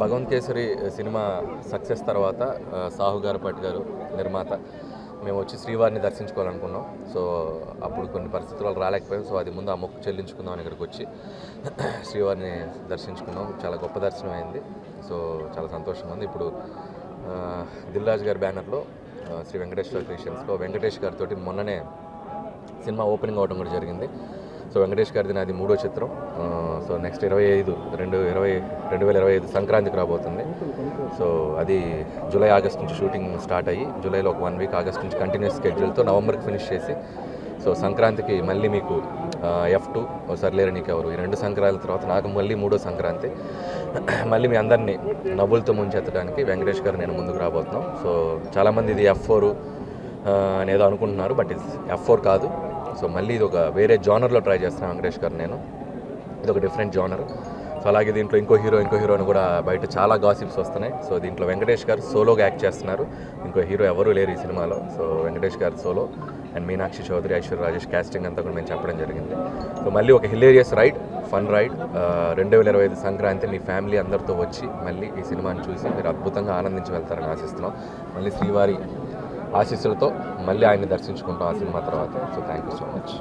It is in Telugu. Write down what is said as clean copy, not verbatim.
భగవంత్ కేసరి సినిమా సక్సెస్ తర్వాత సాహు గారపాటి గారు నిర్మాత మేము వచ్చి శ్రీవారిని దర్శించుకోవాలనుకున్నాం. సో అప్పుడు కొన్ని పరిస్థితులు రాలేకపోయాం. సో అది ముందు ఆ మొక్కు చెల్లించుకుందాం అని ఇక్కడికి వచ్చి శ్రీవారిని దర్శించుకున్నాం. చాలా గొప్ప దర్శనం అయింది. సో చాలా సంతోషంగా ఉంది. ఇప్పుడు దిల్ రాజు గారి బ్యానర్లో శ్రీ వెంకటేశ్వర క్రియేషన్స్లో వెంకటేష్ గారితో మొన్ననే సినిమా ఓపెనింగ్ అవ్వడం కూడా జరిగింది. సో వెంకటేష్ గారిది నాది 3వ చిత్రం. సో నెక్స్ట్ 2025 సంక్రాంతికి రాబోతుంది. సో అది జూలై ఆగస్ట్ నుంచి షూటింగ్ స్టార్ట్ అయ్యి జూలైలో ఒక 1 వీక్, ఆగస్ట్ నుంచి కంటిన్యూస్ స్కెడ్యూల్తో నవంబర్కి ఫినిష్ చేసి సో సంక్రాంతికి మళ్ళీ మీకు F2 సర్లేరు నీకెవరు, ఈ 2 సంక్రాంతి తర్వాత నాకు మళ్ళీ 3వ సంక్రాంతి మళ్ళీ మీ అందరినీ నవ్వులతో ముంచెత్తడానికి వెంకటేష్ గారు నేను ముందుకు రాబోతున్నాం. సో చాలామంది ఇది F4 అనేదో అనుకుంటున్నారు, బట్ ఇది F4 కాదు. సో మళ్ళీ ఇది ఒక వేరే జానర్లో ట్రై చేస్తున్నాను వెంకటేష్ గారు నేను. ఇది ఒక డిఫరెంట్ జానర్. సో అలాగే దీంట్లో ఇంకో హీరో అని కూడా బయట చాలా గాసిప్స్ వస్తున్నాయి. సో దీంట్లో వెంకటేష్ గారు సోలోగా యాక్ట్ చేస్తున్నారు. ఇంకో హీరో ఎవరూ లేరు ఈ సినిమాలో. So Venkatesh garu solo and Meenakshi Chaudhary, Aishwarya Rajesh casting అంతా కూడా మేము చెప్పడం జరిగింది. సో మళ్ళీ ఒక hilarious ride, fun ride 2025 Sankranti మీ ఫ్యామిలీ అందరితో వచ్చి మళ్ళీ ఈ సినిమాని చూసి మీరు అద్భుతంగా ఆనందించి వెళ్తారని ఆశిస్తున్నాం. మళ్ళీ శ్రీవారి ఆశీస్సులతో మళ్ళీ ఆయన్ని దర్శించుకుంటాం ఆ సినిమా తర్వాత. So thank you so much.